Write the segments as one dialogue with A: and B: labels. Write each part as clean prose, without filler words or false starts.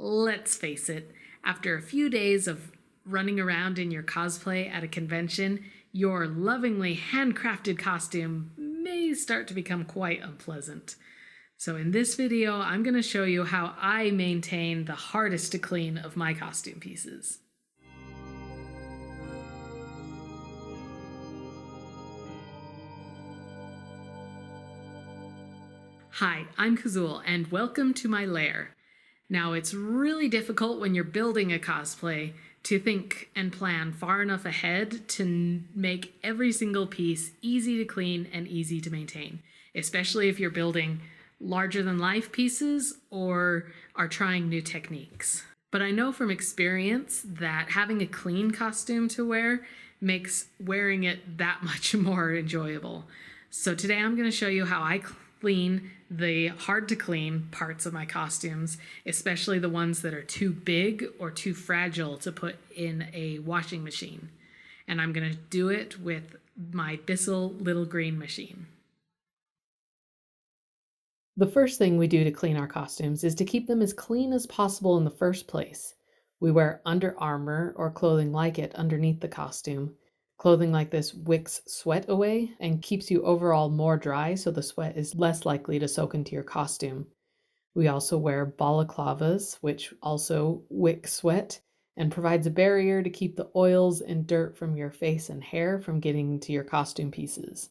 A: Let's face it, after a few days of running around in your cosplay at a convention, your lovingly handcrafted costume may start to become quite unpleasant. So in this video, I'm going to show you how I maintain the hardest to clean of my costume pieces. Hi, I'm Kazul, and welcome to my lair. Now, it's really difficult when you're building a cosplay to think and plan far enough ahead to make every single piece easy to clean and easy to maintain, especially if you're building larger than life pieces or are trying new techniques. But I know from experience that having a clean costume to wear makes wearing it that much more enjoyable. So today I'm going to show you how I clean the hard to clean parts of my costumes, especially the ones that are too big or too fragile to put in a washing machine. And I'm going to do it with my Bissell little green machine. The first thing we do to clean our costumes is to keep them as clean as possible in the first place. We wear under armor or clothing like it underneath the costume. Clothing like this wicks sweat away and keeps you overall more dry, so the sweat is less likely to soak into your costume. We also wear balaclavas, which also wick sweat and provides a barrier to keep the oils and dirt from your face and hair from getting into your costume pieces.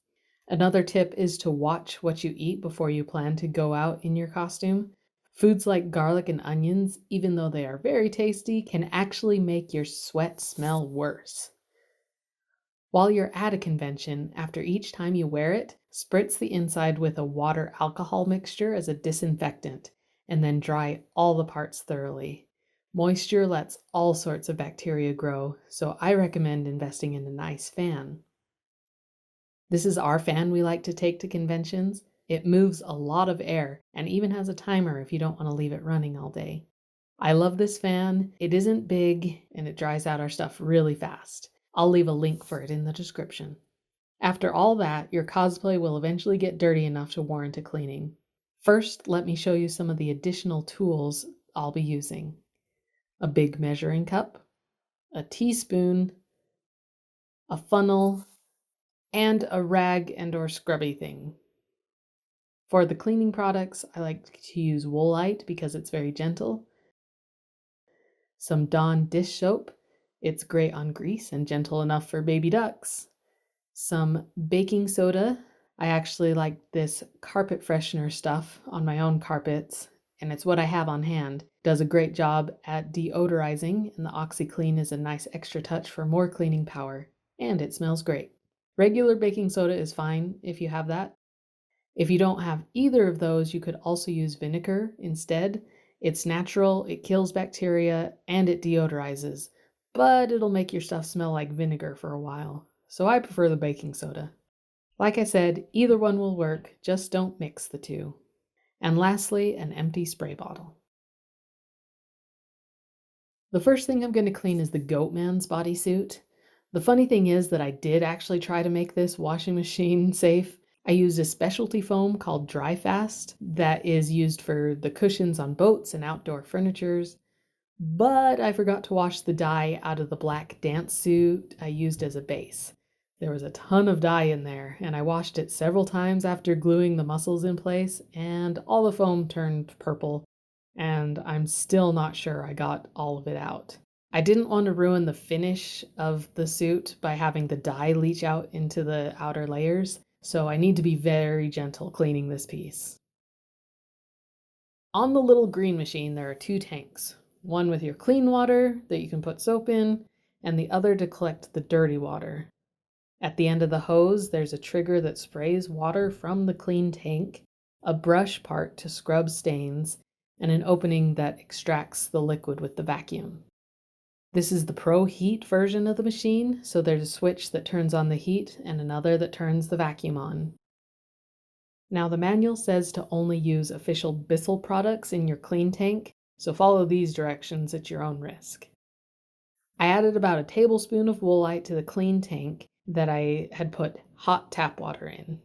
A: Another tip is to watch what you eat before you plan to go out in your costume. Foods like garlic and onions, even though they are very tasty, can actually make your sweat smell worse. While you're at a convention, after each time you wear it, spritz the inside with a water alcohol mixture as a disinfectant, and then dry all the parts thoroughly. Moisture lets all sorts of bacteria grow, so I recommend investing in a nice fan. This is our fan we like to take to conventions. It moves a lot of air and even has a timer if you don't want to leave it running all day. I love this fan. It isn't big and it dries out our stuff really fast. I'll leave a link for it in the description. After all that, your cosplay will eventually get dirty enough to warrant a cleaning. First, let me show you some of the additional tools I'll be using. A big measuring cup, a teaspoon, a funnel, and a rag and or scrubby thing. For the cleaning products, I like to use Woolite because it's very gentle. Some Dawn dish soap. It's great on grease and gentle enough for baby ducks. Some baking soda. I actually like this carpet freshener stuff on my own carpets, and it's what I have on hand. It does a great job at deodorizing, and the OxyClean is a nice extra touch for more cleaning power, and it smells great. Regular baking soda is fine if you have that. If you don't have either of those, you could also use vinegar instead. It's natural, it kills bacteria, and it deodorizes, but it'll make your stuff smell like vinegar for a while. So I prefer the baking soda. Like I said, either one will work, just don't mix the two. And lastly, an empty spray bottle. The first thing I'm going to clean is the Goatman's bodysuit. The funny thing is that I did actually try to make this washing machine safe. I used a specialty foam called Dry Fast that is used for the cushions on boats and outdoor furnitures, but I forgot to wash the dye out of the black dance suit I used as a base. There was a ton of dye in there, and I washed it several times after gluing the muscles in place, and all the foam turned purple, and I'm still not sure I got all of it out. I didn't want to ruin the finish of the suit by having the dye leach out into the outer layers, so I need to be very gentle cleaning this piece. On the little green machine, there are two tanks. One with your clean water that you can put soap in, and the other to collect the dirty water. At the end of the hose, there's a trigger that sprays water from the clean tank, a brush part to scrub stains, and an opening that extracts the liquid with the vacuum. This is the Pro Heat version of the machine, so there's a switch that turns on the heat and another that turns the vacuum on. Now the manual says to only use official Bissell products in your clean tank, so follow these directions at your own risk. I added about a tablespoon of Woolite to the clean tank that I had put hot tap water in.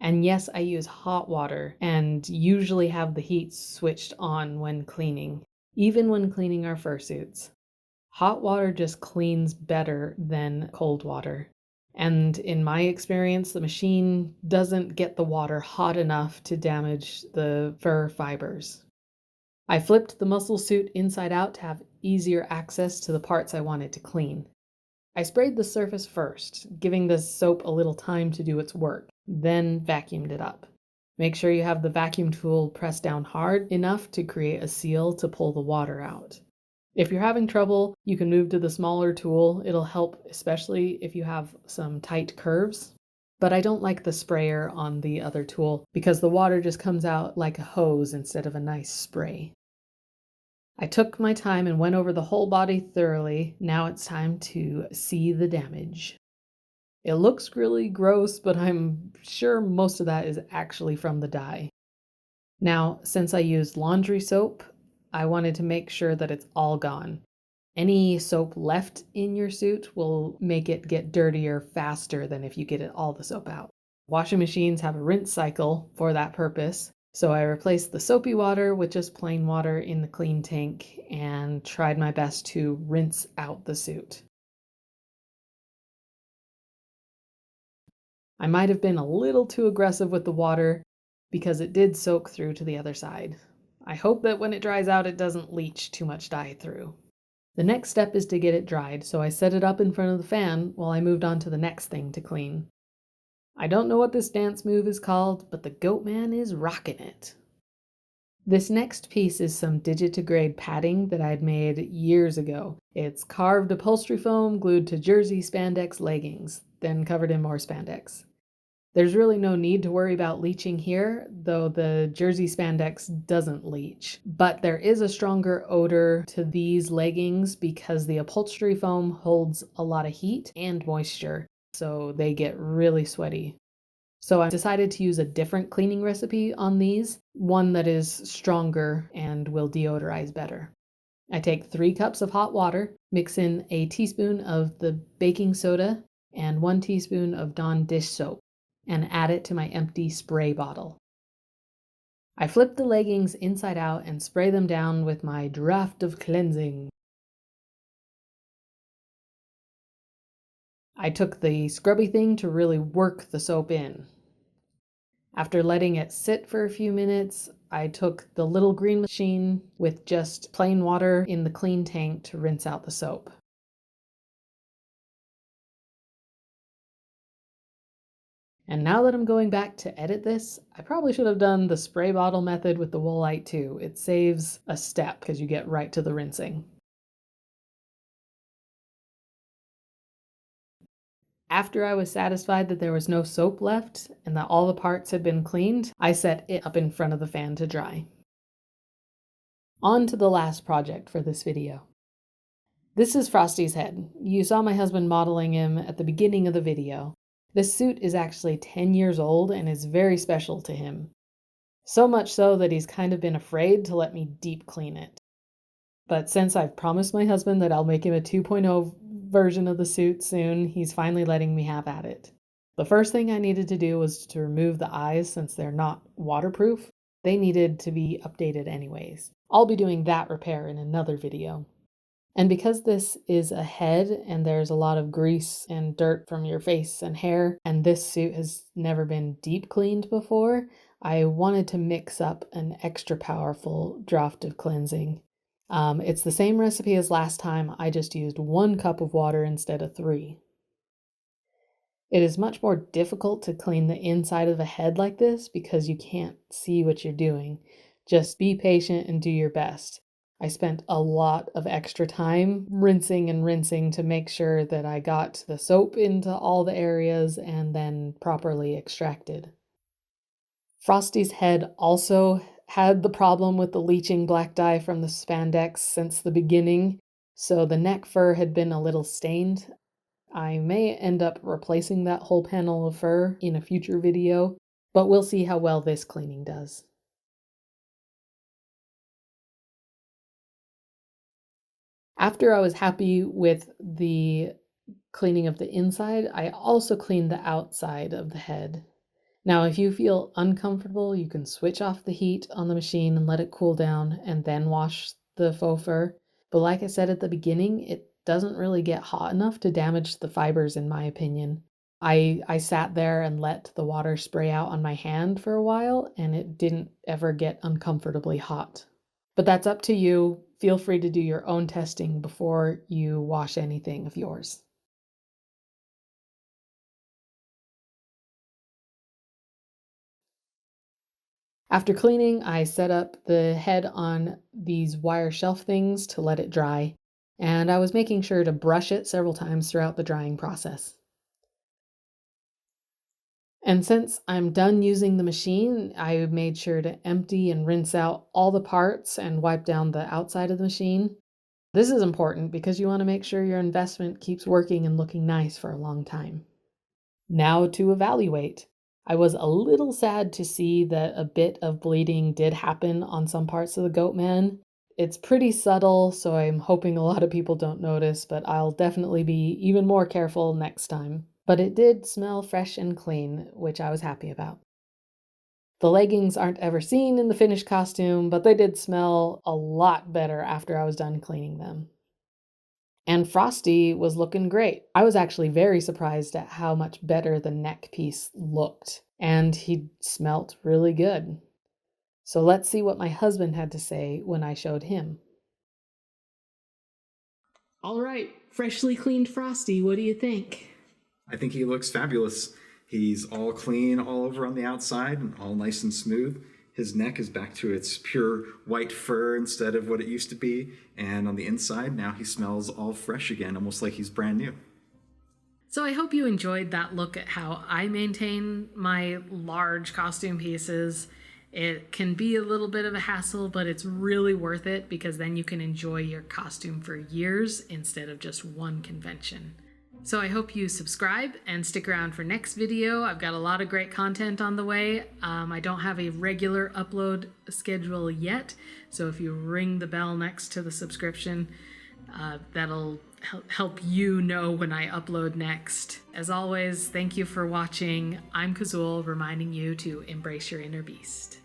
A: And yes, I use hot water and usually have the heat switched on when cleaning. even when cleaning our fursuits. Hot water just cleans better than cold water. And in my experience, the machine doesn't get the water hot enough to damage the fur fibers. I flipped the muscle suit inside out to have easier access to the parts I wanted to clean. I sprayed the surface first, giving the soap a little time to do its work, then vacuumed it up. Make sure you have the vacuum tool pressed down hard enough to create a seal to pull the water out. If you're having trouble, you can move to the smaller tool. It'll help, especially if you have some tight curves. But I don't like the sprayer on the other tool because the water just comes out like a hose instead of a nice spray. I took my time and went over the whole body thoroughly. Now it's time to see the damage. It looks really gross, but I'm sure most of that is actually from the dye. Now, since I used laundry soap, I wanted to make sure that it's all gone. Any soap left in your suit will make it get dirtier faster than if you get all the soap out. Washing machines have a rinse cycle for that purpose, so I replaced the soapy water with just plain water in the clean tank and tried my best to rinse out the suit. I might have been a little too aggressive with the water because it did soak through to the other side. I hope that when it dries out, it doesn't leach too much dye through. The next step is to get it dried, so I set it up in front of the fan while I moved on to the next thing to clean. I don't know what this dance move is called, but the goat man is rocking it. This next piece is some digitigrade padding that I'd made years ago. It's carved upholstery foam glued to jersey spandex leggings, then covered in more spandex. There's really no need to worry about leaching here, though the jersey spandex doesn't leach. But there is a stronger odor to these leggings because the upholstery foam holds a lot of heat and moisture, so they get really sweaty. So I decided to use a different cleaning recipe on these, one that is stronger and will deodorize better. I take 3 cups of hot water, mix in a teaspoon of the baking soda and 1 teaspoon of Dawn dish soap, and add it to my empty spray bottle. I flip the leggings inside out and spray them down with my draft of cleansing. I took the scrubby thing to really work the soap in. After letting it sit for a few minutes, I took the little green machine with just plain water in the clean tank to rinse out the soap. And now that I'm going back to edit this, I probably should have done the spray bottle method with the Woolite too. It saves a step because you get right to the rinsing. After I was satisfied that there was no soap left and that all the parts had been cleaned, I set it up in front of the fan to dry. On to the last project for this video. This is Frostee's head. You saw my husband modeling him at the beginning of the video. This suit is actually 10 years old and is very special to him. So much so that he's kind of been afraid to let me deep clean it. But since I've promised my husband that I'll make him a 2.0 version of the suit soon, he's finally letting me have at it. The first thing I needed to do was to remove the eyes since they're not waterproof. They needed to be updated anyways. I'll be doing that repair in another video. And because this is a head and there's a lot of grease and dirt from your face and hair, and this suit has never been deep cleaned before, I wanted to mix up an extra powerful draft of cleansing. It's the same recipe as last time, I just used 1 cup of water instead of 3. It is much more difficult to clean the inside of a head like this because you can't see what you're doing. Just be patient and do your best. I spent a lot of extra time rinsing and rinsing to make sure that I got the soap into all the areas and then properly extracted. Frostee's head also had the problem with the leaching black dye from the spandex since the beginning, so the neck fur had been a little stained. I may end up replacing that whole panel of fur in a future video, but we'll see how well this cleaning does. After I was happy with the cleaning of the inside, I also cleaned the outside of the head. Now, if you feel uncomfortable, you can switch off the heat on the machine and let it cool down and then wash the faux fur, but like I said at the beginning, it doesn't really get hot enough to damage the fibers in my opinion. I sat there and let the water spray out on my hand for a while, and it didn't ever get uncomfortably hot. But that's up to you. Feel free to do your own testing before you wash anything of yours. After cleaning, I set up the head on these wire shelf things to let it dry, and I was making sure to brush it several times throughout the drying process. And since I'm done using the machine, I made sure to empty and rinse out all the parts and wipe down the outside of the machine. This is important because you want to make sure your investment keeps working and looking nice for a long time. Now to evaluate. I was a little sad to see that a bit of bleeding did happen on some parts of the goat man. It's pretty subtle, so I'm hoping a lot of people don't notice, but I'll definitely be even more careful next time. But it did smell fresh and clean, which I was happy about. The leggings aren't ever seen in the finished costume, but they did smell a lot better after I was done cleaning them. And Frostee was looking great. I was actually very surprised at how much better the neck piece looked, and he smelt really good. So let's see what my husband had to say when I showed him. All right, freshly cleaned Frostee, what do you think?
B: I think he looks fabulous. He's all clean all over on the outside and all nice and smooth. His neck is back to its pure white fur instead of what it used to be. And on the inside, now he smells all fresh again, almost like he's brand new.
A: So I hope you enjoyed that look at how I maintain my large costume pieces. It can be a little bit of a hassle, but it's really worth it because then you can enjoy your costume for years instead of just one convention. So I hope you subscribe and stick around for next video. I've got a lot of great content on the way. I don't have a regular upload schedule yet, so if you ring the bell next to the subscription, that'll help you know when I upload next. As always, thank you for watching. I'm Kazul, reminding you to embrace your inner beast.